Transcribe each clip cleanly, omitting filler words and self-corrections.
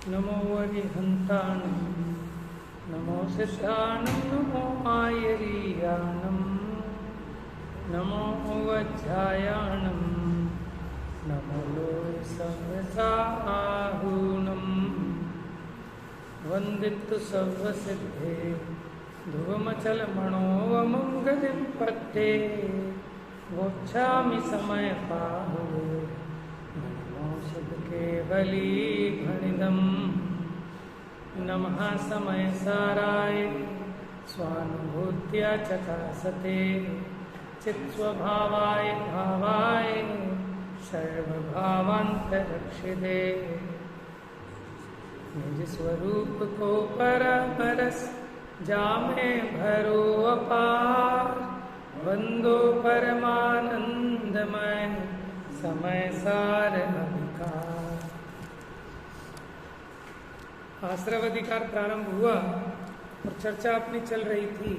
नमो वरिहन्ताणं नमो सिद्धाणं नमो आयरीयाणं नमो वज्रायाणं नमो लोयसहसाहुनं वन्दितु सर्वसिद्धे ध्रुवमचलमणोवमं गतिं पट्टे वोच्छामि समयपाहु केवली भणिदम् नमः समयसाराय स्वानुभूत्या चकासते चित्स्वभावाय भावाय सर्वभावान्तरक्षिते निज स्वरूप को परमरस जामे भरो अपार वंदो परमानंदमय समय सार अधिकार। आश्रव अधिकार प्रारंभ हुआ और चर्चा अपनी चल रही थी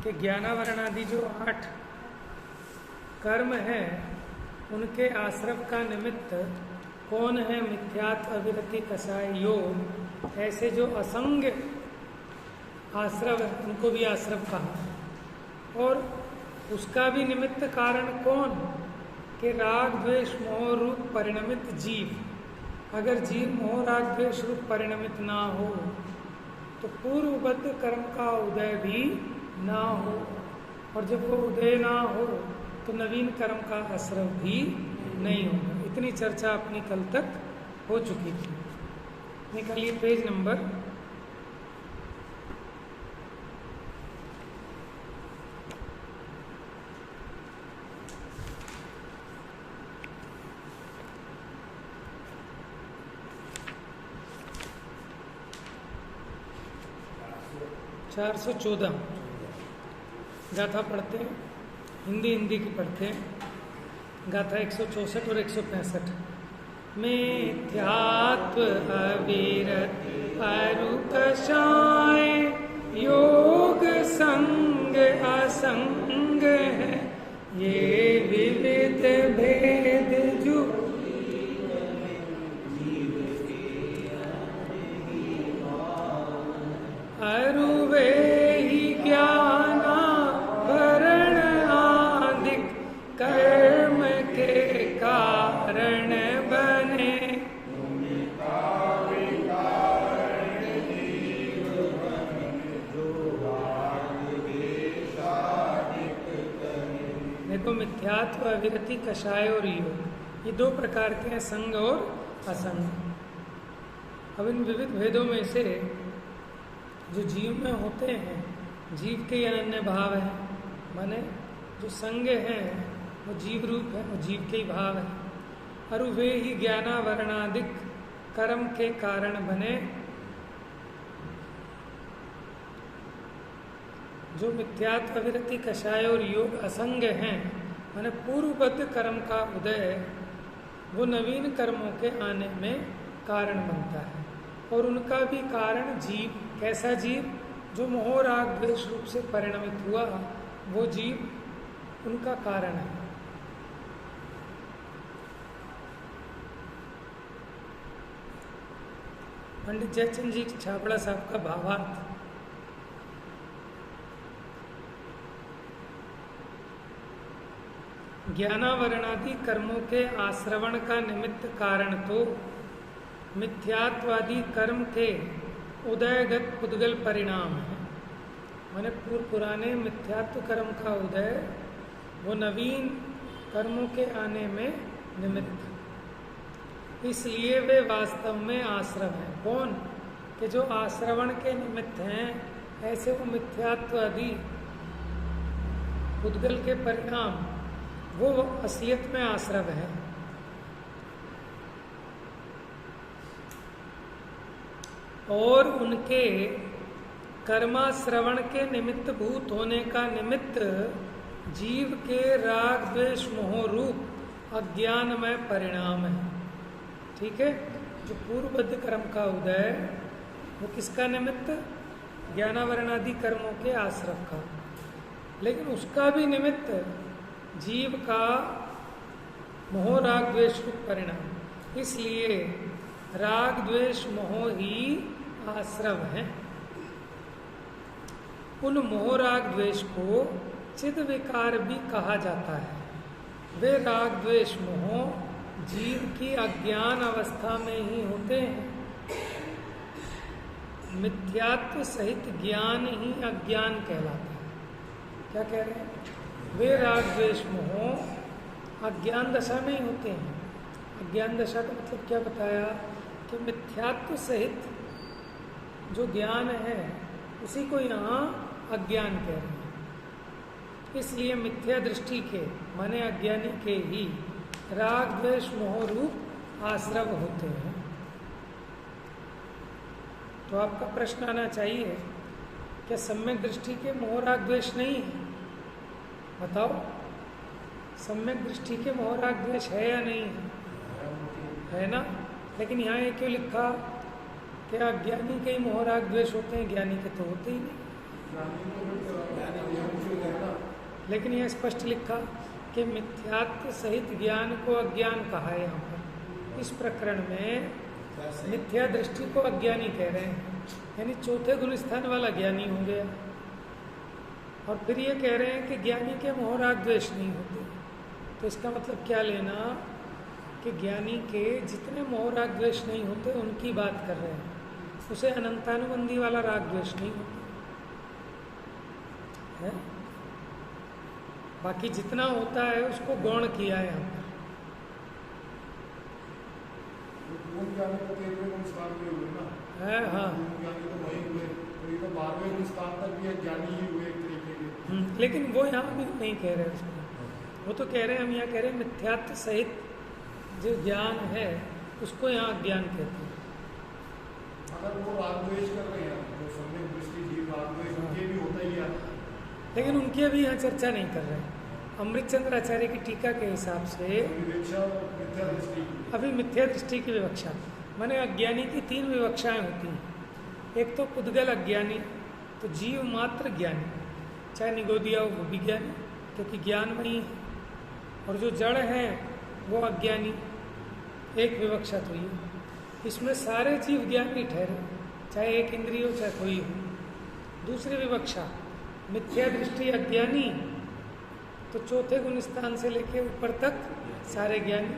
कि ज्ञानावरणादि जो 8 कर्म हैं उनके आश्रव का निमित्त कौन है? मिथ्यात्व, अविरति, कषाय, योग, ऐसे जो असंग आश्रव उनको भी आश्रव कहा। और उसका भी निमित्त कारण कौन? कि राग द्वेष मोह रूप परिणमित जीव। अगर जीव मोह राग द्वेष रूप परिणमित ना हो तो पूर्वबद्ध कर्म का उदय भी ना हो, और जब वो उदय ना हो तो नवीन कर्म का आश्रव भी नहीं होगा। इतनी चर्चा अपनी कल तक हो चुकी थी। निकालिए पेज नंबर 414 गाथा पढ़ते हैं, हिंदी की पढ़ते हैं। गाथा 164 और 165। मिथ्यात्व अविरत अरु कषाय योग संग असंग है ये विविध भेद जो अरुवे ही ज्ञानावरण आदिक कर्म के कारण बने। देखो, मिथ्यात्व, अविरति, कषाय और योग, ये 2 प्रकार के हैं, संग और असंग। अब इन विविध भेदों में से जो जीव में होते हैं, जीव के अनन्य भाव है, माने जो संग हैं वो जीव रूप है, वो जीव के ही भाव है। और वे ही ज्ञानावरणादिक कर्म के कारण बने। जो मिथ्यात्व, अविरति, कषाय और योग असंग हैं, माने पूर्वबद्ध कर्म का उदय वो नवीन कर्मों के आने में कारण बनता है। और उनका भी कारण जीव, कैसा जीव? जो मोह राग द्वेष रूप से परिणमित हुआ, वो जीव उनका कारण है। पंडित जयचंद जी छाबड़ा साहब का भावार्थ। ज्ञानावरणादि कर्मों के आश्रवण का निमित्त कारण तो मिथ्यात्वादि कर्म के उदयगत पुद्गल परिणाम है। माने पुराने मिथ्यात्व कर्म का उदय वो नवीन कर्मों के आने में निमित्त, इसलिए वे वास्तव में आश्रव हैं। कौन? कि जो आश्रवण के निमित्त हैं, ऐसे वो मिथ्यात्व आदि पुद्गल के परिणाम वो असलियत में आश्रव है। और उनके कर्माश्रवण के निमित्त भूत होने का निमित्त जीव के राग द्वेष मोह रूप अज्ञानमय परिणाम है। ठीक है, जो पूर्वबद्ध कर्म का उदय वो किसका निमित्त? ज्ञानावरणादि कर्मों के आश्रव का। लेकिन उसका भी निमित्त जीव का मोह राग द्वेष रूप परिणाम। इसलिए राग द्वेष मोह ही आश्रव है। उन मोह राग द्वेष को चिद विकार भी कहा जाता है। वे राग द्वेष मोह जीव की अज्ञान अवस्था में ही होते हैं। मिथ्यात्व सहित ज्ञान ही अज्ञान कहलाता है। क्या कह रहे हैं? वे राग द्वेष मोह अज्ञान दशा में ही होते हैं। अज्ञान दशा का मतलब क्या बताया कि मिथ्यात्व सहित जो ज्ञान है उसी को यहाँ अज्ञान कह रहे हैं। इसलिए मिथ्या दृष्टि के माने अज्ञानी के ही राग द्वेष मोह रूप आश्रव होते हैं। तो आपका प्रश्न आना चाहिए, क्या सम्यक दृष्टि के मोह राग द्वेष नहीं है? बताओ, सम्यक दृष्टि के मोह राग द्वेष है या नहीं है? है ना? लेकिन यहाँ ये क्यों लिखा कि अज्ञानी के ही मोह राग द्वेष होते हैं, ज्ञानी के तो होते ही नहीं। लेकिन यह स्पष्ट लिखा कि मिथ्यात्व सहित ज्ञान को अज्ञान कहा है। यहाँ पर इस प्रकरण में मिथ्या दृष्टि को अज्ञानी कह रहे हैं, यानी चौथे गुण स्थान वाला ज्ञानी हो गया। और फिर ये कह रहे हैं कि ज्ञानी के मोह राग द्वेष नहीं होते। तो इसका मतलब क्या लेना कि ज्ञानी के जितने मोह राग द्वेष नहीं होते उनकी बात कर रहे हैं, उसे अनंतानुबंधी वाला राग द्वेष नहीं होता है। बाकी जितना होता है उसको गौण किया है यहाँ पर। है हाँ, लेकिन वो यहाँ भी नहीं कह रहे उसको। वो तो कह रहे हैं, हम यहाँ कह रहे हैं मिथ्यात्व सहित जो ज्ञान है उसको यहाँ ज्ञान कहते हैं। अगर वो राग द्वेष कर रहे हैं, जो सम्यक दृष्टि जीव राग द्वेष उनके भी होता ही है, लेकिन उनकी अभी यहाँ चर्चा नहीं कर रहे हैं। अमृतचंद्र आचार्य की टीका के हिसाब से अभी मिथ्या दृष्टि की विवक्षा, माने अज्ञानी की तीन विवक्षाएं होती हैं। एक तो पुद्गल अज्ञानी, तो जीव मात्र ज्ञानी, चाहे निगोदिया हो वो भी ज्ञानी क्योंकि ज्ञान वही है। और जो जड़ है वो अज्ञानी, एक विवक्षा तो ये। इसमें सारे जीव ज्ञानी ठहरे, चाहे एक इंद्रिय हो चाहे कोई हो। दूसरी विवक्षा मिथ्या दृष्टि अज्ञानी, तो चौथे गुण स्थान से लेके ऊपर तक सारे ज्ञानी।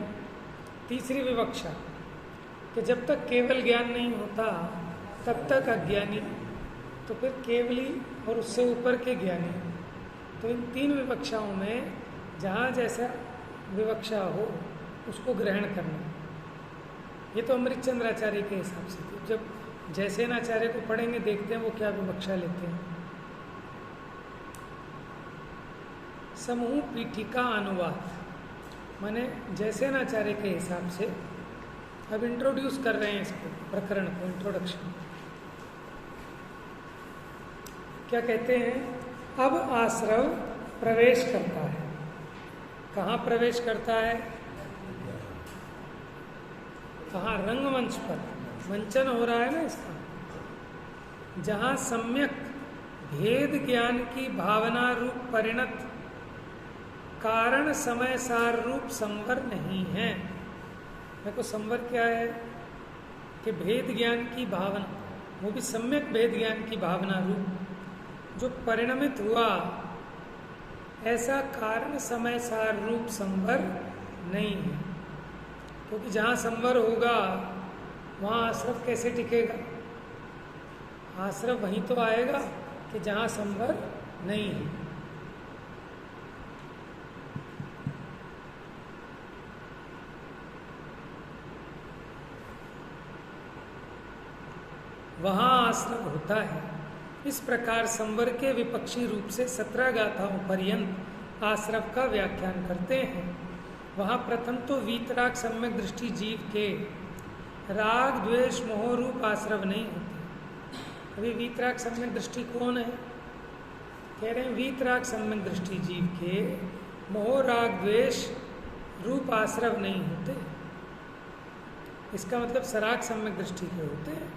तीसरी विवक्षा कि जब तक केवल ज्ञान नहीं होता तब तक अज्ञानी, तो फिर केवली और उससे ऊपर के ज्ञानी। तो इन तीन विवक्षाओं में जहाँ जैसा विवक्षा हो उसको ग्रहण करना। ये तो अमृतचंद्र आचार्य के हिसाब से थी। जब जैसेन आचार्य को पढ़ेंगे देखते हैं वो क्या विवक्षा लेते हैं। समूह पीठिका अनुवाद, माने जैसेन आचार्य के हिसाब से अब इंट्रोड्यूस कर रहे हैं इसको, प्रकरण को, इंट्रोडक्शन। क्या कहते हैं? अब आश्रव प्रवेश करता है। कहाँ प्रवेश करता है? कहाँ? रंगमंच पर मंचन हो रहा है ना इसका, जहाँ सम्यक भेद ज्ञान की भावना रूप परिणत कारण समय सार रूप संवर नहीं है। देखो संवर क्या है कि भेद ज्ञान की भावना, वो भी सम्यक भेद ज्ञान की भावना रूप जो परिणमित हुआ, ऐसा कारण समय सार रूप संवर नहीं है। क्योंकि जहाँ संवर होगा वहाँ आश्रव कैसे टिकेगा? आश्रव वहीं तो आएगा कि जहाँ संवर नहीं है। वहाँ आश्रव होता है। इस प्रकार संवर के विपक्षी रूप से 17 गाथाओं पर्यंत आश्रव का व्याख्यान करते हैं। वहाँ प्रथम तो वीतराग सम्यक दृष्टि जीव के राग द्वेष मोह रूप आश्रव नहीं होते। अभी वीतराग सम्यक दृष्टि कौन है? कह रहे हैं वीतराग सम्यक दृष्टि जीव के मोह राग द्वेष रूप आश्रव नहीं होते। इसका मतलब सराग सम्यक दृष्टि के होते हैं।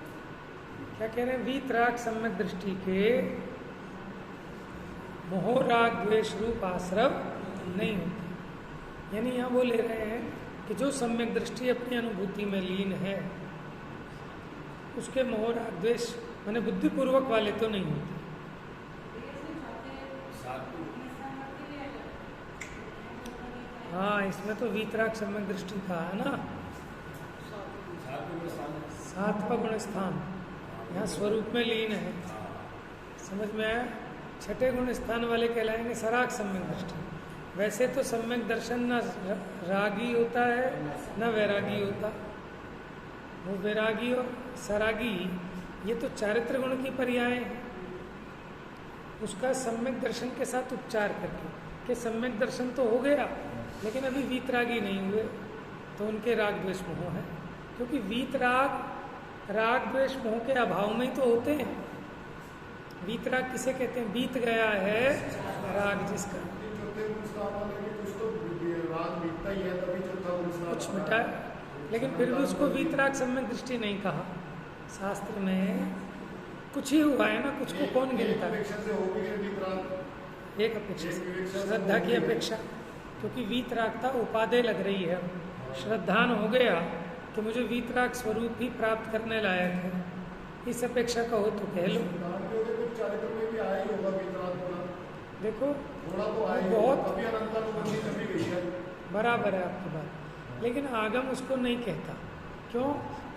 क्या कह रहे हैं? वीतराग सम्यक दृष्टि के मोह राग द्वेष रूप आश्रव नहीं होते। यानी यहाँ वो ले रहे हैं कि जो सम्यक दृष्टि अपनी अनुभूति में लीन है उसके मोह राग द्वेष माने बुद्धिपूर्वक वाले तो नहीं होते। हाँ, इसमें तो वीतराग सम्यक दृष्टि का है ना, सातवां गुण स्थान यहाँ स्वरूप में लीन है, समझ में आया। छठे गुण स्थान वाले कहलाएंगे सराग सम्यक दृष्टि। वैसे तो सम्यक दर्शन न रागी होता है न वैरागी होता, वो वैरागी और सरागी ये तो चारित्र गुण की पर्याय है। उसका सम्यक दर्शन के साथ उपचार करके कि सम्यक दर्शन तो हो गया लेकिन अभी वीतरागी नहीं हुए, तो उनके राग द्वेष मोह है। क्योंकि वीतराग राग द्वेष मोह के अभाव में ही तो होते हैं। वीतराग किसे कहते हैं? बीत गया है राग जिसका, कुछ मिटा है, लेकिन फिर भी उसको वीतराग सम्यक दृष्टि नहीं कहा। शास्त्र में कुछ ही हुआ है ना, कुछ को कौन गिनता है? एक अपेक्षा, श्रद्धा की अपेक्षा, क्योंकि वीतरागता उपादेय लग रही है। श्रद्धान हो गया तो मुझे वीतराग स्वरूप ही प्राप्त करने लायक है, इस अपेक्षा का हो तो कह लो। देखो बहुत बराबर है आपकी बात, लेकिन आगम उसको नहीं कहता। क्यों?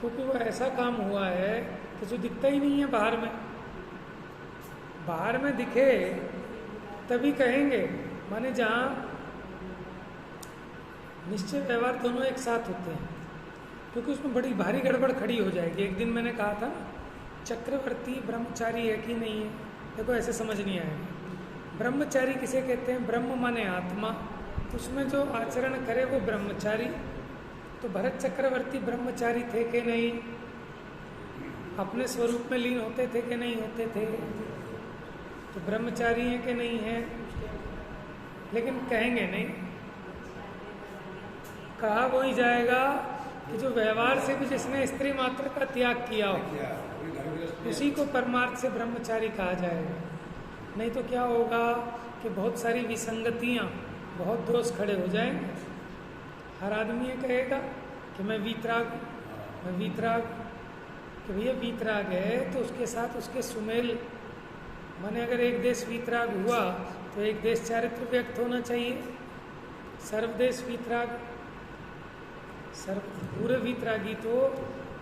क्योंकि वो ऐसा काम हुआ है कि जो दिखता ही नहीं है बाहर में। बाहर में दिखे तभी कहेंगे, माने जहाँ निश्चय व्यवहार दोनों एक साथ होते हैं, क्योंकि उसमें बड़ी भारी गड़बड़ खड़ी हो जाएगी। एक दिन मैंने कहा था चक्रवर्ती ब्रह्मचारी है कि नहीं है, देखो ऐसे समझ नहीं आएगा। ब्रह्मचारी किसे कहते हैं? ब्रह्म माने आत्मा, तो उसमें जो आचरण करे वो ब्रह्मचारी। तो भरत चक्रवर्ती ब्रह्मचारी थे कि नहीं? अपने स्वरूप में लीन होते थे कि नहीं होते थे? तो ब्रह्मचारी हैं कि नहीं है? लेकिन कहेंगे नहीं, कहा वो ही जाएगा कि जो व्यवहार से भी जिसने स्त्री मात्र का त्याग किया हो उसी को परमार्थ से ब्रह्मचारी कहा जाएगा। नहीं तो क्या होगा कि बहुत सारी विसंगतियाँ, बहुत दोष खड़े हो जाएंगे। हर आदमी ये कहेगा कि मैं वीतराग, कि भैया वीतराग है तो उसके साथ उसके सुमेल, माने अगर एक देश वीतराग हुआ तो एक देश चारित्र व्यक्त होना चाहिए। सर्वदेश वीतराग, पूरे वीतरागी तो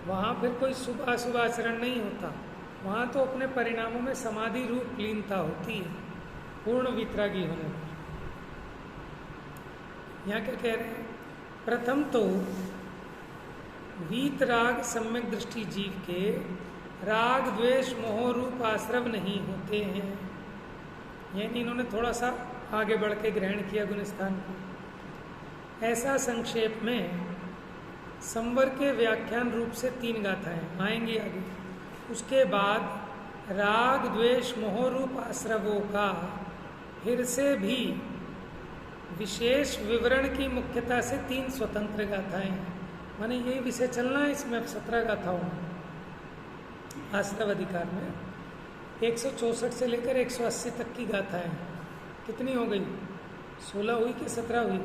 वहाँ फिर कोई शुभ अशुभ आचरण नहीं होता, वहाँ तो अपने परिणामों में समाधि रूप लीनता होती है पूर्ण वीतरागी होने पर। यहाँ क्या कह रहे हैं? प्रथम तो वीतराग सम्यक दृष्टि जीव के राग द्वेष मोह रूप आश्रव नहीं होते हैं। यानी इन्होंने थोड़ा सा आगे बढ़ के ग्रहण किया गुणस्थान को। ऐसा संक्षेप में संवर के व्याख्यान रूप से 3 गाथाएं आएंगी आगे। उसके बाद राग द्वेष मोह रूप आश्रवों का फिर से भी विशेष विवरण की मुख्यता से 3 स्वतंत्र गाथाएं हैं। माने यही विषय चलना है इसमें। 17 गाथाओं में आश्रव अधिकार में 164 से लेकर 180 तक की गाथाएं। कितनी हो गई? 16 हुई कि 17 हुई?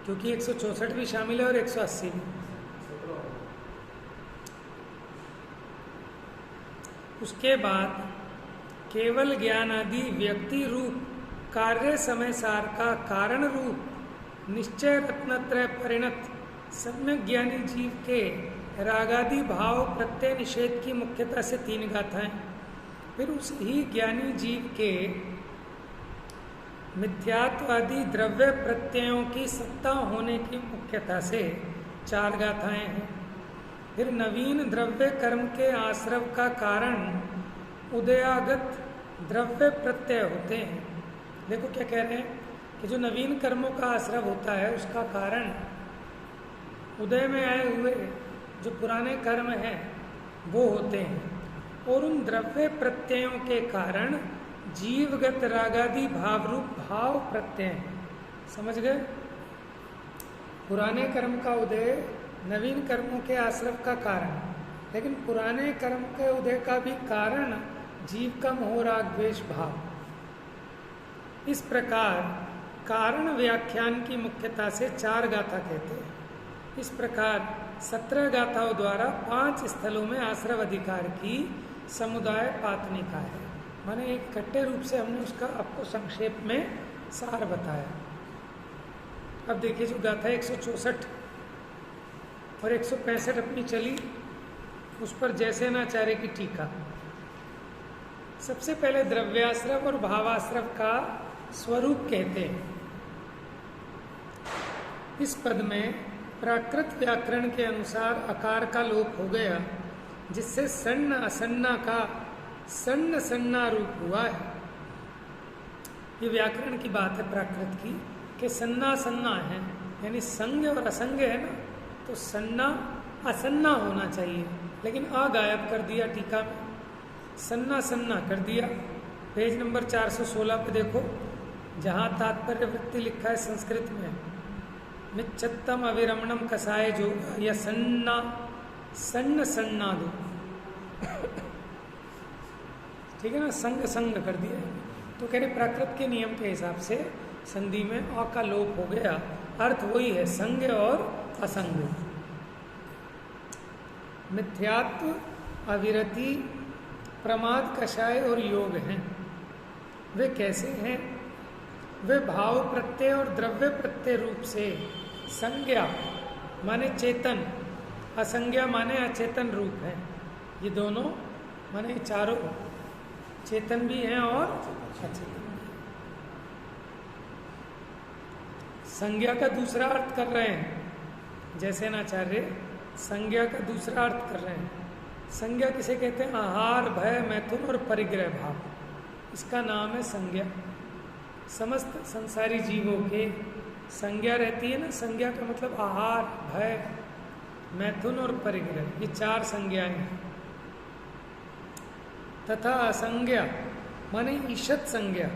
क्योंकि 164 भी शामिल है और 180 भी। उसके बाद केवल ज्ञान आदि व्यक्ति रूप कार्य समय सार का कारण रूप निश्चय रत्नत्रय परिणत सम्यक ज्ञानी जीव के रागादि भाव प्रत्यय निषेध की मुख्यता से 3 गाथाएं। फिर उस ही ज्ञानी जीव के मिथ्यात्वादि द्रव्य प्रत्ययों की सत्ता होने की मुख्यता से 4 गाथाएं हैं। फिर नवीन द्रव्य कर्म के आश्रव का कारण उदयागत द्रव्य प्रत्यय होते हैं। देखो क्या कह रहे हैं कि जो नवीन कर्मों का आश्रव होता है उसका कारण उदय में आए हुए जो पुराने कर्म हैं वो होते हैं, और उन द्रव्य प्रत्ययों के कारण जीवगत रागादि भाव रूप भाव प्रत्यय। समझ गए? पुराने कर्म का उदय नवीन कर्मों के आश्रव का कारण, लेकिन पुराने कर्म के उदय का भी कारण जीव का मोह राग द्वेष भाव। इस प्रकार कारण व्याख्यान की मुख्यता से 4 गाथा कहते हैं। इस प्रकार 17 गाथाओं द्वारा 5 स्थलों में आश्रव अधिकार की समुदाय पातनिका है। माने एक इकट्ठे रूप से हमने उसका आपको संक्षेप में सार बताया। अब देखिए जो गाथा 164 और 165 अपनी चली, उस पर जयसेनाचार्य की टीका। सबसे पहले द्रव्याश्रव और भावाश्रव का स्वरूप कहते हैं। इस पद में प्राकृत व्याकरण के अनुसार अकार का लोप हो गया, जिससे सन्न असन्ना का सन्न सन्ना रूप हुआ है। ये व्याकरण की बात है प्राकृत की, कि सन्ना सन्ना है, यानी संज्ञ और असंज्ञ है ना, तो सन्ना असन्ना होना चाहिए, लेकिन अ गायब कर दिया टीका में, सन्ना सन्ना कर दिया। पेज नंबर 416 पे देखो, जहाँ तात्पर्य वृत्ति लिखा है संस्कृत में, मिच्चत्तम अविरमणम कसाय जो, या सन्ना सन्न सन्ना दो, ठीक है ना, संग संग कर दिया। तो कह रहे प्राकृत के नियम के हिसाब से संधि में अ का लोप हो गया, अर्थ वही है संज्ञ और असंज्ञ। मिथ्यात्व, अविरति, प्रमाद, कषाय और योग हैं। वे कैसे हैं? वे भाव प्रत्यय और द्रव्य प्रत्यय रूप से संज्ञा माने चेतन, असंज्ञा माने अचेतन रूप है। ये दोनों माने चारों चेतन भी हैं और अचेतन भी। संज्ञा का दूसरा अर्थ कर रहे हैं जयसेनाचार्य, संज्ञा का दूसरा अर्थ कर रहे हैं। संज्ञा किसे कहते हैं? आहार, भय, मैथुन और परिग्रह भाव, इसका नाम है संज्ञा। समस्त संसारी जीवों के संज्ञा रहती है ना, संज्ञा का मतलब आहार, भय, मैथुन और परिग्रह, ये 4 संज्ञाएं हैं। तथा असंज्ञा माने ईशत संज्ञा,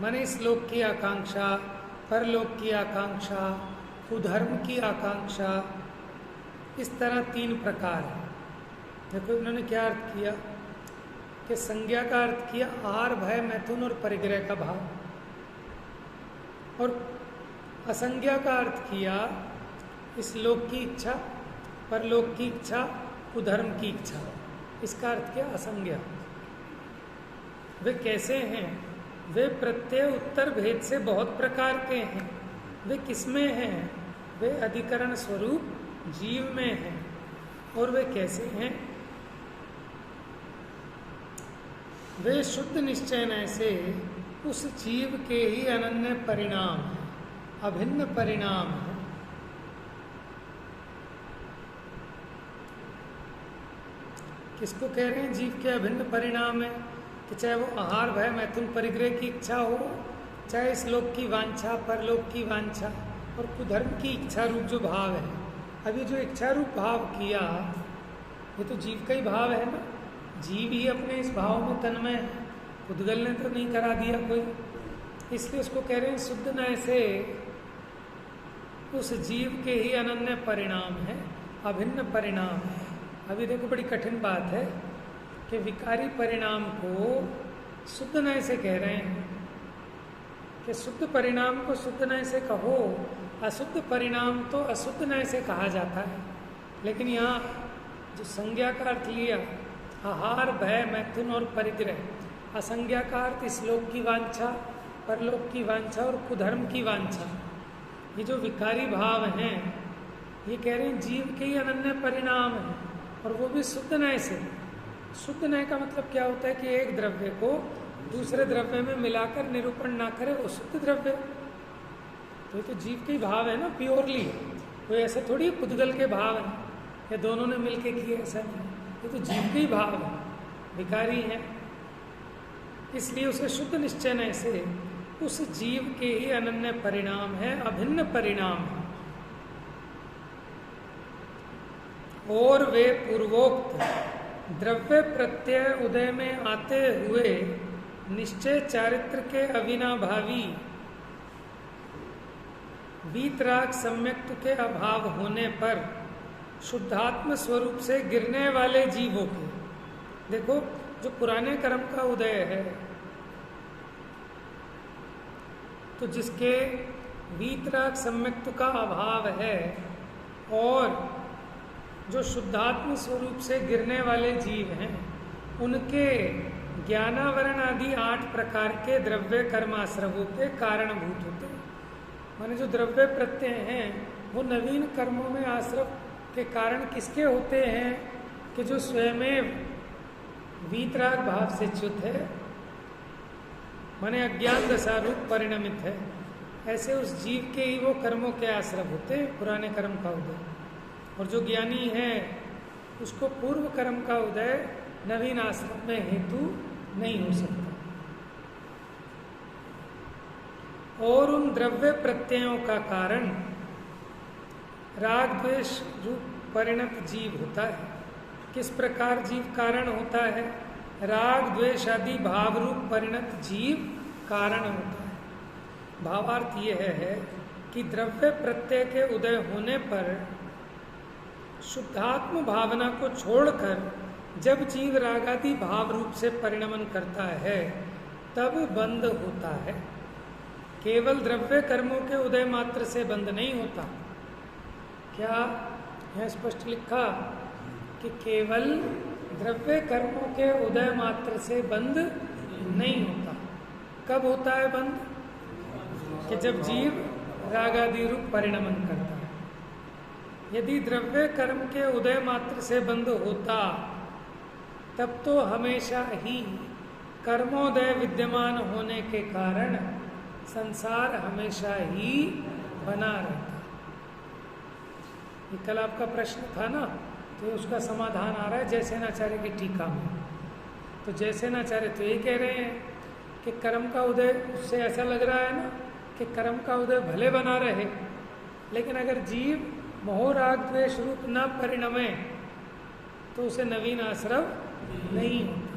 माने इस लोक की आकांक्षा, परलोक की आकांक्षा, कुधर्म की आकांक्षा, इस तरह 3 प्रकार है। देखो इन्होंने क्या अर्थ किया कि संज्ञा का अर्थ किया आहार, भय, मैथुन और परिग्रह का भाव, और असंज्ञा का अर्थ किया इस लोक की इच्छा, परलोक की इच्छा, कुधर्म की इच्छा, इसका अर्थ क्या? असंज्ञा। वे कैसे हैं? वे प्रत्यय उत्तर भेद से बहुत प्रकार के हैं। वे किसमें हैं? वे अधिकरण स्वरूप जीव में हैं। और वे कैसे हैं? वे शुद्ध निश्चय से उस जीव के ही अनन्य परिणाम है, अभिन्न परिणाम है। किसको कह रहे हैं जीव के अभिन्न परिणाम है? कि चाहे वो आहार, भय, मैथुन, परिग्रह की इच्छा हो, चाहे इस लोक की वांछा, परलोक की वांछा और कुधर्म की इच्छा रूप जो भाव है। अभी जो इच्छा रूप भाव किया ये तो जीव का ही भाव है ना, जीव ही अपने इस भाव में तन्मय है, उद्गल ने तो नहीं करा दिया कोई, इसलिए उसको कह रहे हैं शुद्ध नय से उस जीव के ही अनन्य परिणाम है, अभिन्न परिणाम है। अभी देखो बड़ी कठिन बात है कि विकारी परिणाम को शुद्ध नय से कह रहे हैं कि शुद्ध परिणाम को शुद्ध नय से कहो, अशुद्ध परिणाम तो अशुद्ध नय से कहा जाता है। लेकिन यहाँ जो संज्ञा का अर्थ लिया आहार, भय, मैथुन और परिग्रह, असंज्ञा का अर्थ इस लोक की वांछा, परलोक की वांछा और कुधर्म की वांछा, ये जो विकारी भाव हैं ये कह रहे हैं जीव के ही अनन्य परिणाम है, और वो भी शुद्ध नय से। शुद्ध नय का मतलब क्या होता है कि एक द्रव्य को दूसरे द्रव्य में मिलाकर निरूपण ना करे, वो शुद्ध द्रव्य। तो ये तो जीव के ही भाव है ना, प्योरली। कोई ऐसे थोड़ी पुद्गल के भाव है या दोनों ने मिलके किए, ऐसा नहीं। ये तो जीव के ही भाव है, विकारी है, इसलिए उसे शुद्ध निश्चय से उस जीव के ही अनन्य परिणाम है, अभिन्न परिणाम है। और वे पूर्वोक्त द्रव्य प्रत्यय उदय में आते हुए निश्चय चारित्र के अविनाभावी वीतराग सम्यक्त के अभाव होने पर शुद्धात्म स्वरूप से गिरने वाले जीवों के, देखो जो पुराने कर्म का उदय है तो जिसके वीतराग सम्यक्त्व का अभाव है और जो शुद्धात्म स्वरूप से गिरने वाले जीव हैं उनके ज्ञानावरण आदि 8 प्रकार के द्रव्य कर्माश्रवों के कारणभूत होते हैं। माने जो द्रव्य प्रत्यय हैं वो नवीन कर्मों में आश्रव के कारण किसके होते हैं कि जो स्वयं वीतराग भाव से च्युत है, माने अज्ञान दशा रूप परिणमित है, ऐसे उस जीव के ही वो कर्मों के आश्रव होते हैं, पुराने कर्म का उदय। और जो ज्ञानी है उसको पूर्व कर्म का उदय नवीन आश्रम में हेतु नहीं हो सकता। और उन द्रव्य प्रत्ययों का कारण राग द्वेष रूप परिणत जीव होता है। किस प्रकार जीव कारण होता है? राग द्वेष आदि भाव रूप परिणत जीव कारण होता है। भावार्थ यह है कि द्रव्य प्रत्यय के उदय होने पर शुद्धात्म भावना को छोड़कर जब जीव रागादि भाव रूप से परिणमन करता है तब बंध होता है। केवल द्रव्य कर्मों के उदय मात्र से बंध नहीं होता। क्या यह स्पष्ट लिखा कि केवल द्रव्य कर्मों के उदय मात्र से बंध नहीं होता। कब होता है बंध? कि जब जीव रागादि रूप परिणमन करता है। यदि द्रव्य कर्म के उदय मात्र से बंध होता तब तो हमेशा ही कर्मोदय विद्यमान होने के कारण संसार हमेशा ही बना रहता। ये कल आपका प्रश्न था ना, तो उसका समाधान आ रहा है जयसेनाचार्य की टीका में। तो जयसेनाचार्य तो ये कह रहे हैं कि कर्म का उदय, उससे ऐसा लग रहा है ना कि कर्म का उदय भले बना रहे, लेकिन अगर जीव मोह राग द्वेष रूप न परिणमे तो उसे नवीन आश्रव नहीं होता।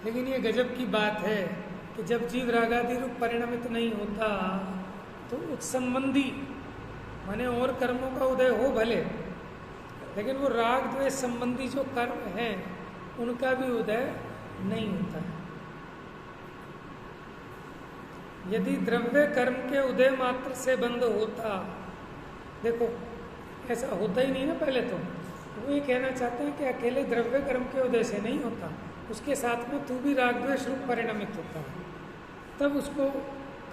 लेकिन ये गजब की बात है कि जब जीव रागादि रूप परिणमित नहीं होता तो उत्संबंधी माने और कर्मों का उदय हो भले, लेकिन वो राग द्वेष संबंधी जो कर्म हैं उनका भी उदय नहीं होता है। यदि द्रव्य कर्म के उदय मात्र से बंद होता, देखो ऐसा होता ही नहीं ना पहले तो वो ये कहना चाहते हैं कि अकेले द्रव्य कर्म के उदय से नहीं होता, उसके साथ में तू भी राग द्वेष रूप परिणमित होता है, तब उसको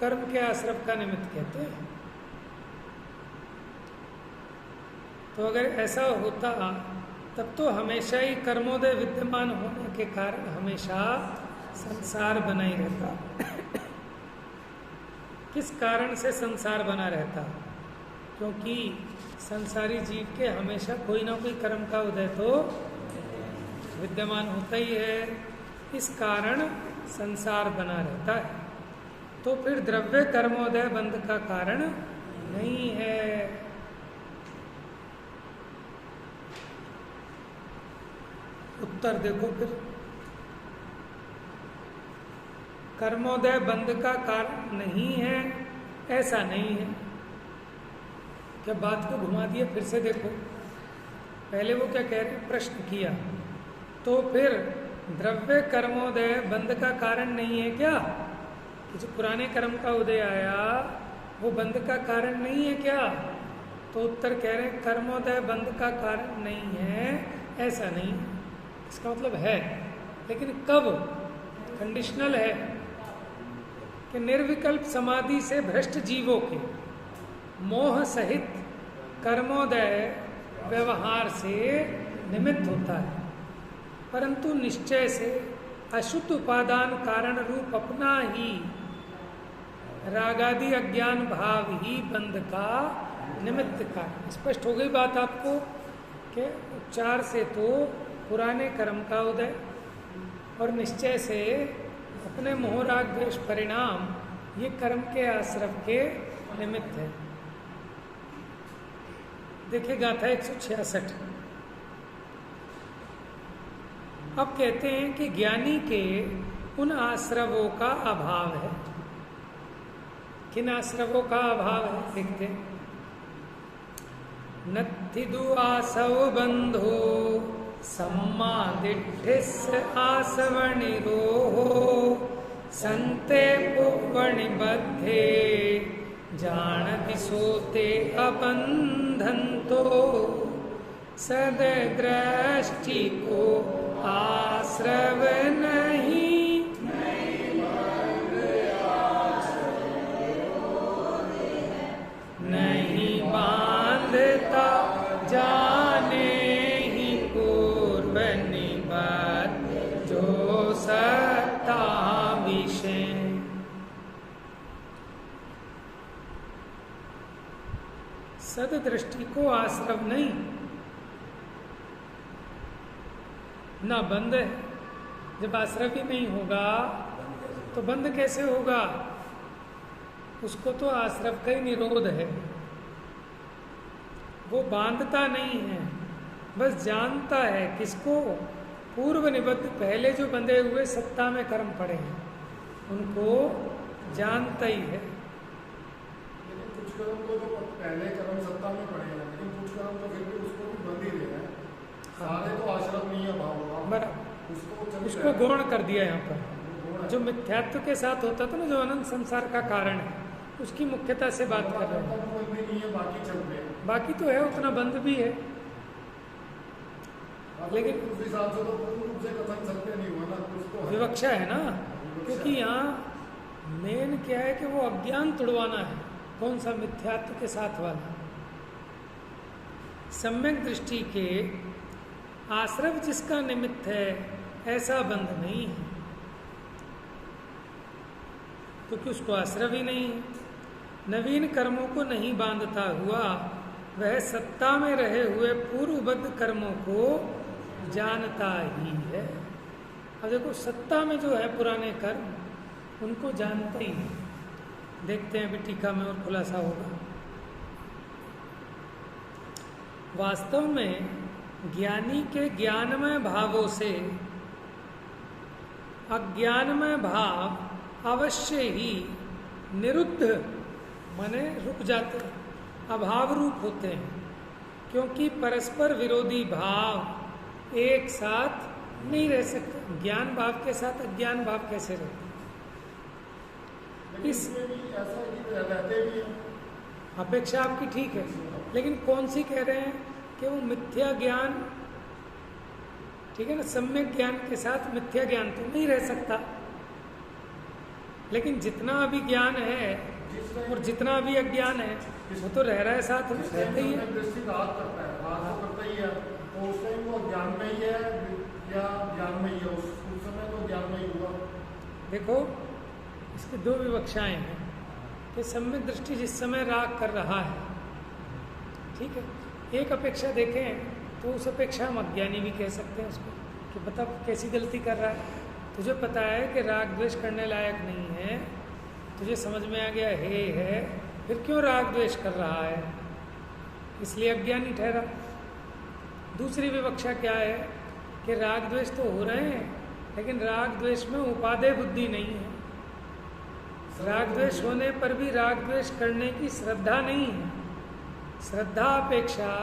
कर्म के आश्रव का निमित्त कहते हैं। तो अगर ऐसा होता तब तो हमेशा ही कर्मोदय विद्यमान होने के कारण हमेशा संसार बना ही रहता। किस कारण से संसार बना रहता? क्योंकि संसारी जीव के हमेशा कोई ना कोई कर्म का उदय तो विद्यमान होता ही है, इस कारण संसार बना रहता है। तो फिर द्रव्य कर्मोदय बंध का कारण नहीं है। उत्तर देखो फिर, कर्मोदय बंध का कारण नहीं है ऐसा नहीं है। क्या बात को घुमा दिया? फिर से देखो, पहले वो क्या कह रहे, प्रश्न किया तो फिर द्रव्य कर्मोदय बंध का कारण नहीं है क्या? कि जो पुराने कर्म का उदय आया वो बंध का कारण नहीं है क्या? तो उत्तर कह रहे हैं कर्मोदय बंध का कारण नहीं है ऐसा नहीं। इसका मतलब है, लेकिन कब? कंडीशनल है कि निर्विकल्प समाधि से भ्रष्ट जीवों के मोह सहित कर्मोदय व्यवहार से निमित्त होता है, परंतु निश्चय से अशुद्ध उपादान कारण रूप अपना ही रागादि अज्ञान भाव ही बंध का निमित्त कारण। स्पष्ट हो गई बात आपको कि उच्चार से तो पुराने कर्म का उदय और निश्चय से अपने मोह राग द्वेष परिणाम ये कर्म के आश्रव के निमित्त है। देखिए गाथा 166। अब कहते हैं कि ज्ञानी के उन आश्रवों का अभाव है। किन आश्रवों का अभाव है? देखते हैं। नत्थिदु आसव बंधो सम्मा दिठिस आसवणिरोहो संते पुवणि बद्धे जान दिसोते अबंधंतो सददृष्टि को आश्रव नहीं नहीं बांधता जाने ही पूर्व निबद्ध जो सत्ता विषय। सददृष्टि को आश्रव नहीं, ना बंध है। जब आश्रव ही नहीं होगा तो बंध कैसे होगा? उसको तो आश्रव का ही निरोध है। वो बांधता नहीं है, बस जानता है। किसको? पूर्व निबद्ध, पहले जो बंधे हुए सत्ता में कर्म पड़े हैं उनको जानता ही है। लेकिन कुछ कर्म को जो पहले कर्म सत्ता में पड़े हैं, लेकिन कुछ कर्म तो फिर भी उसको भी बंद ही रहे हैं। सारे तो आश्रम नहीं है भाव, बराबर। उसको गौण कर दिया यहाँ पर। जो मिथ्यात्व के साथ होता था ना, जो अनंत संसार का कारण है, उसकी मुख्यता से बात कर रहे हैं। बाकी चल रहे हैं, बाकी तो है, उतना बंद भी है, लेकिन उस हिसाब से तो पूर्ण रूप से कथन सत्य नहीं हुआ ना, कुछ तो विवक्षा है ना। क्योंकि यहाँ मेन क्या है कि वो अज्ञान तुड़वाना है। कौन सा? मिथ्यात्व के साथ वाला। सम्यक दृष्टि के आश्रव जिसका निमित्त है, ऐसा बंध नहीं है, क्योंकि उसको आश्रव ही नहीं है। नवीन कर्मों को नहीं बांधता हुआ वह सत्ता में रहे हुए पूर्वबद्ध कर्मों को जानता ही है। अब देखो, सत्ता में जो है पुराने कर्म, उनको जानता ही है। देखते हैं अभी टीका में और खुलासा होगा। वास्तव में ज्ञानी के ज्ञानमय भावों से अज्ञानमय भाव अवश्य ही निरुद्ध, माने रुक जाते हैं, अभाव रूप होते हैं। क्योंकि परस्पर विरोधी भाव एक साथ नहीं रह सकते। ज्ञान भाव के साथ अज्ञान भाव कैसे रहते? इस ऐसा रहते भी हैं। अपेक्षा आपकी ठीक है, लेकिन कौन सी कह रहे हैं कि वो मिथ्या ज्ञान, ठीक है ना, सम्यक ज्ञान के साथ मिथ्या ज्ञान तो नहीं रह सकता। लेकिन जितना अभी ज्ञान है और जितना अभी अज्ञान है, वो तो रह रहा है, साथ में रहते ही है। दृष्टि राग करता है, राग तो करता ही है, तो उस टाइम वो ज्ञान में ही है या ज्ञान में ही है? उस समय तो ज्ञान में ही हुआ। देखो, इसकी दो विवक्षाएं हैं कि सम्यक दृष्टि जिस समय राग कर रहा है, ठीक है, एक अपेक्षा देखें तो उस अपेक्षा हम अज्ञानी भी कह सकते हैं उसको, कि पता कैसी गलती कर रहा है। तुझे पता है कि राग द्वेष करने लायक नहीं है, तुझे समझ में आ गया है, फिर क्यों राग द्वेष कर रहा है? इसलिए अज्ञानी ठहरा। दूसरी विवक्षा क्या है कि राग द्वेष तो हो रहे हैं, लेकिन राग द्वेष में उपादेय बुद्धि नहीं है। राग द्वेष होने पर भी राग द्वेष करने की श्रद्धा नहीं है। श्रद्धा अपेक्षा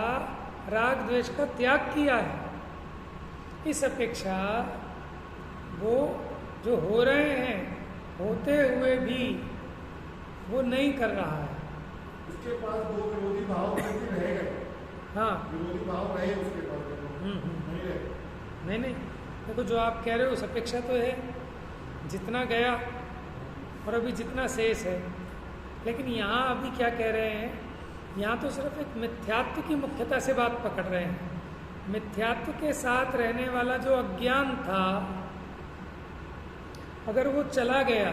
राग द्वेष का त्याग किया है। इस अपेक्षा वो जो हो रहे हैं, होते हुए भी वो नहीं कर रहा है। उसके पास दो विरोधी भाव रह गए। हाँ, विरोधी भाव रहे उसके पास, नहीं रहे। नहीं, देखो जो आप कह रहे हो उस अपेक्षा तो है, जितना गया और अभी जितना शेष है। लेकिन यहाँ अभी क्या कह रहे हैं, यहाँ तो सिर्फ एक मिथ्यात्व की मुख्यता से बात पकड़ रहे हैं। मिथ्यात्व के साथ रहने वाला जो अज्ञान था, अगर वो चला गया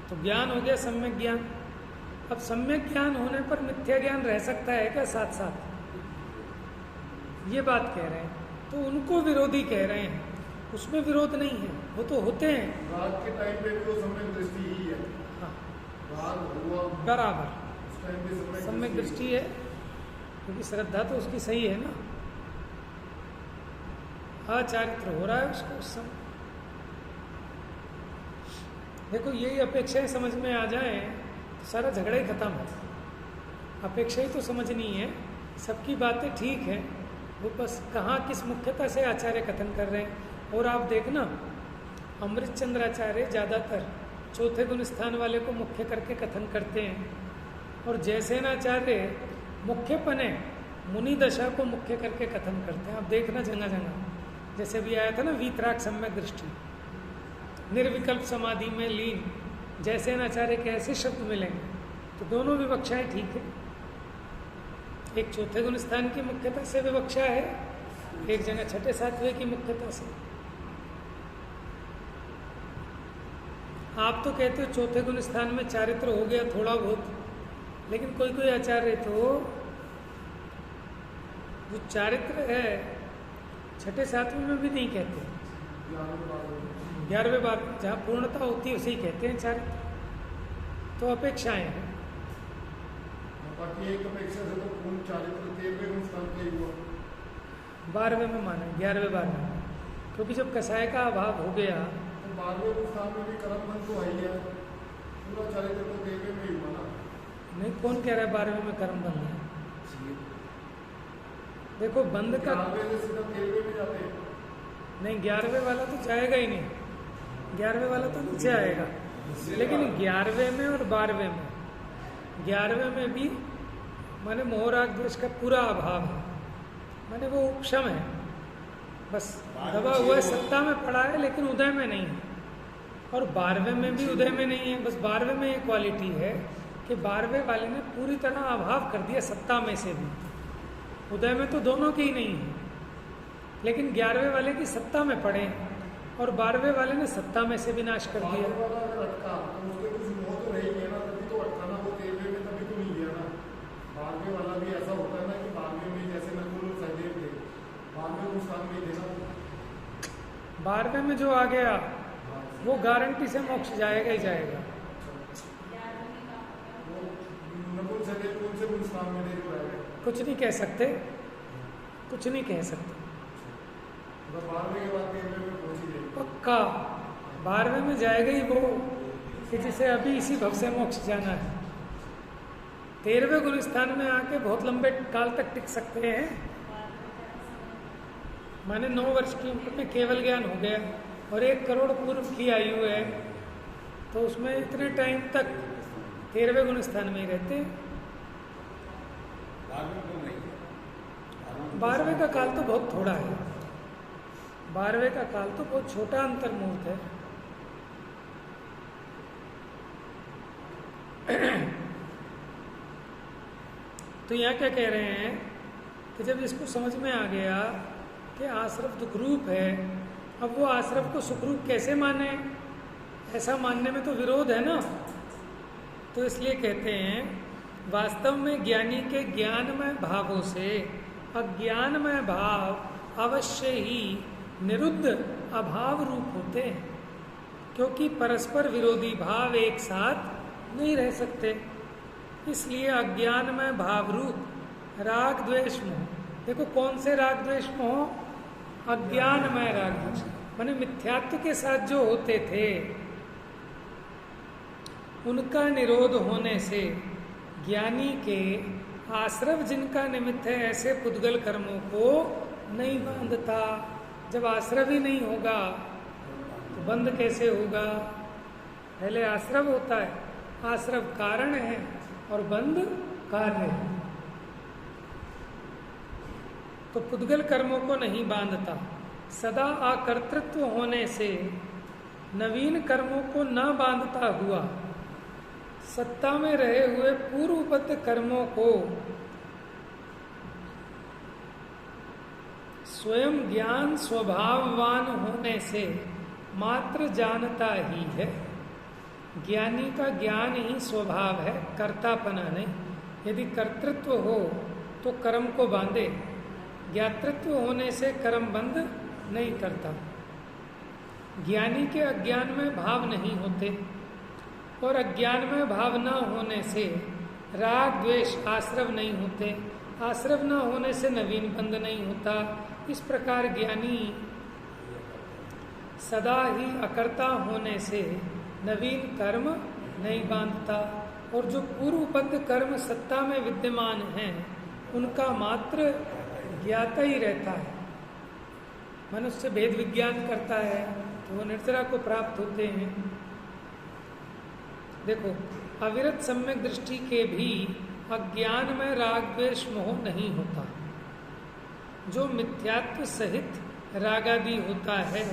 तो ज्ञान हो गया सम्यक ज्ञान। अब सम्यक ज्ञान होने पर मिथ्या ज्ञान रह सकता है क्या साथ साथ? ये बात कह रहे हैं, तो उनको विरोधी कह रहे हैं। उसमें विरोध नहीं है, वो तो होते हैं। राग के टाइम पे भी वो सम्यक दृष्टि ही है। हाँ, राग हुआ बराबर उस टाइम पे सम्यक दृष्टि है, क्योंकि श्रद्धा तो उसकी सही है ना। अचारित्र हो रहा है उसको उस समय। देखो, यही अपेक्षाएं समझ में आ जाए तो सारा झगड़ा ही खत्म है। अपेक्षा ही तो समझनी है। सबकी बातें ठीक हैं, वो बस कहाँ किस मुख्यता से आचार्य कथन कर रहे हैं। और आप देखना अमृत चंद्राचार्य ज़्यादातर चौथे गुण स्थान वाले को मुख्य करके कथन करते हैं, और जयसेनाचार्य मुख्यपने मुनि दशा को मुख्य करके कथन करते हैं। आप देखना जगह जगह, जैसे भी आया था ना वीतराग सम्यक दृष्टि, निर्विकल्प समाधि में लीन, जयसेनाचार्य के ऐसे शब्द मिलेंगे। तो दोनों विवक्षाएं ठीक है, एक चौथे गुण स्थान की मुख्यता से विवक्षा है, एक जगह छठे सातवें की मुख्यता से। आप तो कहते हो चौथे गुण स्थान में चारित्र हो गया थोड़ा बहुत, लेकिन कोई कोई आचार्य तो जो चारित्र है छठे सातवें में भी नहीं कहते, 11वें बार जहाँ पूर्णता होती है उसे ही कहते हैं चारित्र। तो अपेक्षाएं हैं। बाकी एक अपेक्षा से तो पूर्ण चारित्र 13वें गुण स्थान पे ही हुआ, 12वें में माना, 11वें बार में, क्योंकि जब कसाय का अभाव हो गया तो 12वें गुण स्थान में भी कर्म बंध तो है ही है, पूरा चारित्र तो 13वें में ही हुआ ना। नहीं, कौन कह रहा है 12वें में कर्म बंद है? देखो बंद का 11वें से सीधा 13वें में जाते हैं। नहीं, 11वें वाला तो जाएगा ही नहीं, 11वें वाला तो नीचे आएगा। लेकिन 11वें में और 12वें में, 11वें में भी माने मोहराग द्वेष का पूरा अभाव है, माने वो उपशम है, बस दबा हुआ है, सत्ता में पड़ा है लेकिन उदय में नहीं है। और 12वें में भी उदय में नहीं है, बस 12वें में एक क्वालिटी है कि 12वें वाले ने पूरी तरह अभाव कर दिया सत्ता में से भी, उदय में तो दोनों के ही नहीं है, लेकिन 11वें वाले की सत्ता में पड़े और 12वें वाले ने सत्ता में से भी नाश कर दिया। 12वें वाला अगर अटका तो उसके कुछ मोह तो रह ही गया ना, तभी तो अटकाना, वो 13वें में तभी तो नहीं गया ना। 12वें वाला भी ऐसा होता है ना कि 12वें में जैसे नकुल सहदेव थे, 12वें गुण स्थान में थे ना, 12वें में जो आ गया वो गारंटी से मोक्ष जाएगा ही जाएगा। वो नकुल सहदेव कौन से गुण स्थान में थे जो रह गए? कुछ नहीं कह सकते, कुछ नहीं कह सकते, तो 12वें के बाद 13वें में पहुंच ही जाएगी पक्का 12वें में जाएगा ही वो कि जिसे अभी इसी भव से मोक्ष जाना है। 13वें गुण स्थान में आके बहुत लंबे काल तक टिक सकते हैं, माने 9 वर्ष की उम्र में केवल ज्ञान हो गया और 1 करोड़ पूर्व की आयु है, तो उसमें इतने टाइम तक 13वें गुण स्थान में ही रहते हैं। 12वें का काल तो बहुत थोड़ा है, 12वें का काल तो बहुत छोटा अंतर्मुहूर्त है। तो यहाँ क्या कह रहे हैं कि जब इसको समझ में आ गया कि आश्रव दुख रूप है, अब वो आश्रव को सुखरूप कैसे माने? ऐसा मानने में तो विरोध है ना। तो इसलिए कहते हैं वास्तव में ज्ञानी के ज्ञानमय भावों से अज्ञानमय भाव अवश्य ही निरुद्ध अभाव रूप होते हैं, क्योंकि परस्पर विरोधी भाव एक साथ नहीं रह सकते। इसलिए अज्ञानमय भाव रूप राग द्वेष मोह, देखो कौन से राग द्वेष मोह? अज्ञानमय राग द्वेष, माने मिथ्यात्व के साथ जो होते थे उनका निरोध होने से ज्ञानी के आश्रव जिनका निमित्त है ऐसे पुद्गल कर्मों को नहीं बांधता। जब आश्रव ही नहीं होगा तो बंध कैसे होगा? पहले आश्रव होता है, आश्रव कारण है और बंध कार्य है। तो पुद्गल कर्मों को नहीं बांधता। सदा आकर्तृत्व होने से नवीन कर्मों को न बांधता हुआ सत्ता में रहे हुए पूर्वबद्ध कर्मों को स्वयं ज्ञान स्वभाववान होने से मात्र जानता ही है। ज्ञानी का ज्ञान ही स्वभाव है, कर्तापना नहीं। यदि कर्तृत्व हो तो कर्म को बांधे, ज्ञातृत्व होने से कर्म बंद नहीं करता। ज्ञानी के अज्ञान में भाव नहीं होते और अज्ञान में भाव न होने से राग द्वेष आश्रव नहीं होते, आश्रव न होने से नवीन बंध नहीं होता। इस प्रकार ज्ञानी सदा ही अकर्ता होने से नवीन कर्म नहीं बांधता और जो पूर्वबद्ध कर्म सत्ता में विद्यमान हैं उनका मात्र ज्ञाता ही रहता है, मनुष्य भेद विज्ञान करता है तो वो निर्जरा को प्राप्त होते हैं। देखो, अविरत सम्यक दृष्टि के भी अज्ञान में राग द्वेष मोह नहीं होता। जो मिथ्यात्व सहित रागादि होता है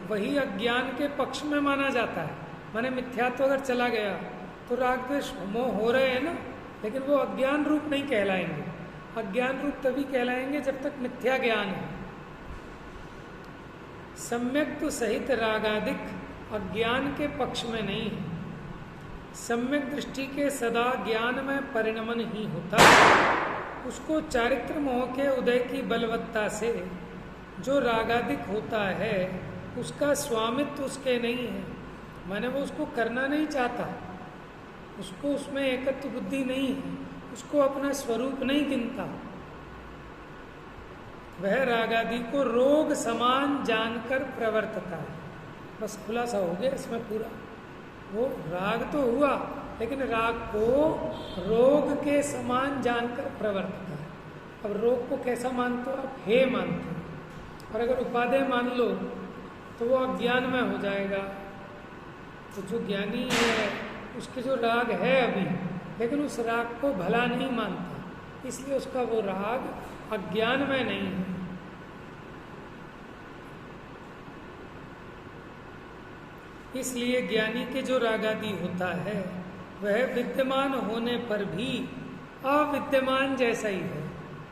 वही अज्ञान के पक्ष में माना जाता है। माने मिथ्यात्व अगर चला गया तो राग द्वेष मोह हो रहे हैं ना, लेकिन वो अज्ञान रूप नहीं कहलाएंगे। अज्ञान रूप तभी कहलाएंगे जब तक मिथ्या ज्ञान है। सम्यक तो सहित रागादिक अज्ञान के पक्ष में नहीं है। सम्यक दृष्टि के सदा ज्ञान में परिणमन ही होता है। उसको चारित्र मोह के उदय की बलवत्ता से जो रागादिक होता है उसका स्वामित्व उसके नहीं है। माने वो उसको करना नहीं चाहता, उसको उसमें एकत्व बुद्धि नहीं है, उसको अपना स्वरूप नहीं गिनता। वह रागादि को रोग समान जानकर प्रवर्तता है। बस खुलासा हो गया इसमें पूरा। वो राग तो हुआ लेकिन राग को रोग के समान जानकर प्रवर्तता है। अब रोग को कैसा मानते हो आप? हे मानते हो। और अगर उपादेय मान लो तो वो अज्ञान में हो जाएगा। तो जो ज्ञानी है उसके जो राग है अभी, लेकिन उस राग को भला नहीं मानता, इसलिए उसका वो राग अज्ञान में नहीं है। इसलिए ज्ञानी के जो रागादि होता है वह विद्यमान होने पर भी अविद्यमान जैसा ही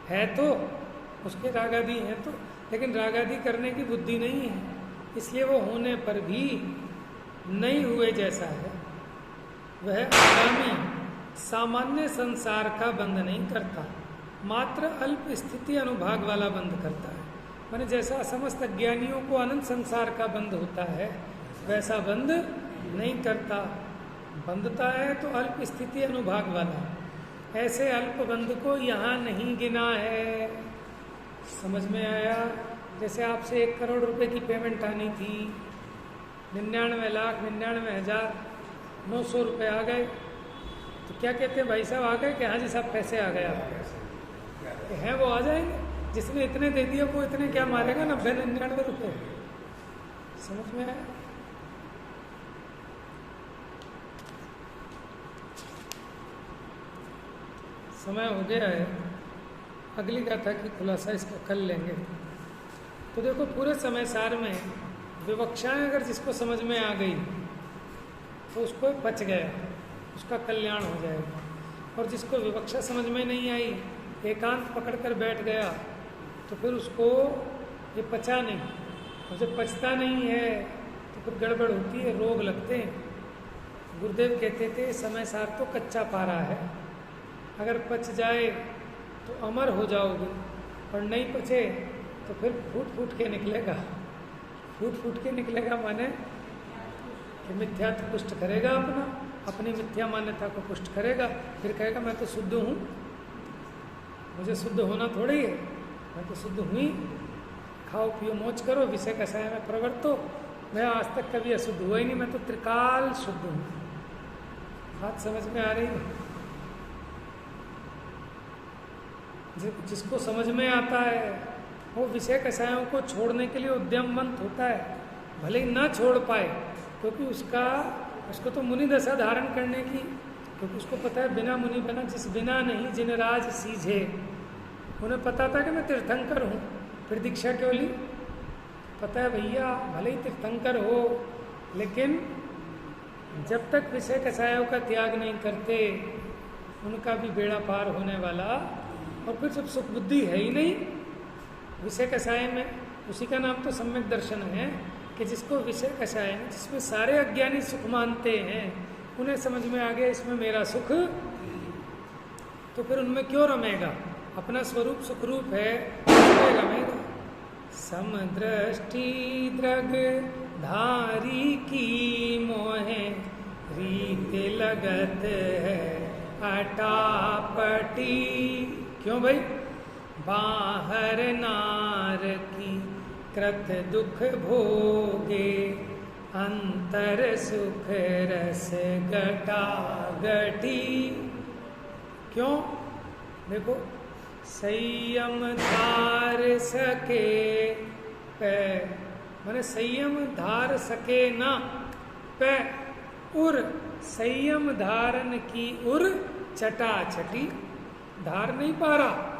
है तो उसके रागादि हैं तो, लेकिन रागादि करने की बुद्धि नहीं है, इसलिए वो होने पर भी नहीं हुए जैसा है। वह आगामी सामान्य संसार का बंध नहीं करता, मात्र अल्प स्थिति अनुभाग वाला बंध करता है। माने जैसा समस्त अज्ञानियों को अनंत संसार का बंध होता है वैसा बंध नहीं करता। बंधता है तो अल्प स्थिति अनुभाग वाला। ऐसे अल्प बंध को यहाँ नहीं गिना है। समझ में आया? जैसे आपसे 1 करोड़ रुपए की पेमेंट आनी थी, 99,99,900 रुपये आ गए तो क्या कहते हैं? भाई साहब आ गए कि हाँ जी साहब पैसे आ गए आपके हैं, वो आ जाएंगे। जिसने इतने दे दिए वो इतने क्या मारेगा? 90-99 रुपये। समझ में आया? समय हो गया है, अगली कथा की खुलासा इसका कर लेंगे। तो देखो, पूरे समय सार में विवक्षाएं अगर जिसको समझ में आ गई तो उसको पच गया, उसका कल्याण हो जाएगा। और जिसको विवक्षा समझ में नहीं आई, एकांत पकड़कर बैठ गया, तो फिर उसको ये पचा नहीं। और जब पचता नहीं है तो फिर गड़बड़ होती है, रोग लगते हैं। गुरुदेव कहते थे समय सार तो कच्चा पारा है, अगर पच जाए तो अमर हो जाओगे, और नहीं पचे तो फिर फूट फूट के निकलेगा। फूट फूट के निकलेगा माने कि मिथ्यात्व पुष्ट करेगा, अपनी मिथ्या मान्यता को पुष्ट करेगा। फिर कहेगा मैं तो शुद्ध हूँ, मुझे शुद्ध होना थोड़ी है, मैं तो शुद्ध हुई। खाओ पियो मौज करो, विषय कसाय में प्रवर्तो, मैं आज तक कभी अशुद्ध हुआ ही नहीं, मैं तो त्रिकाल शुद्ध हूँ। बात समझ में आ रही है? जिसको समझ में आता है वो विषय कषायों को छोड़ने के लिए उद्यमवंत होता है, भले ही ना छोड़ पाए, क्योंकि उसको तो मुनि दशा धारण करने की, क्योंकि उसको पता है बिना मुनि बना जिस बिना नहीं जिन राज सीझे। उन्हें पता था कि मैं तीर्थंकर हूँ, फिर दीक्षा क्यों ली? पता है भैया भले ही तीर्थंकर हो, लेकिन जब तक विषय कषायों का त्याग नहीं करते उनका भी बेड़ा पार होने वाला। और फिर जब सुख बुद्धि है ही नहीं विषय कषाय में, उसी का नाम तो सम्यक दर्शन है कि जिसको विषय कषाय में, जिसमें सारे अज्ञानी सुख मानते हैं, उन्हें समझ में आ गया इसमें मेरा सुख, तो फिर उनमें क्यों रमेगा? अपना स्वरूप सुखरूप है, उसमें रमेगा। समदृष्टि द्रग धारी की मोहे रीत लगत है अटापटी। क्यों भाई? बाहर नार की कृत दुख भोगे, अंतर सुख रस गटा गटी। क्यों? देखो, संयम धार सके पै, माने संयम धार सके ना पै उर, संयम धारण की उर चटा चटी, धार नहीं पा रहा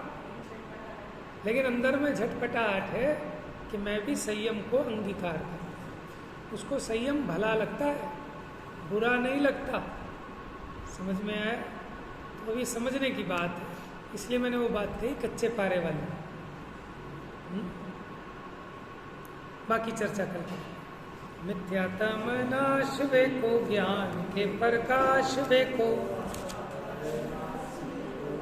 लेकिन अंदर में झटपटाहट है कि मैं भी संयम को अंगीकार करूं। उसको संयम भला लगता है, बुरा नहीं लगता। समझ में आया? तो अभी समझने की बात है, इसलिए मैंने वो बात कही कच्चे पारे वाली। बाकी चर्चा करते हैं। मिथ्यात्म नाश वेको, ज्ञान के प्रकाश वेको,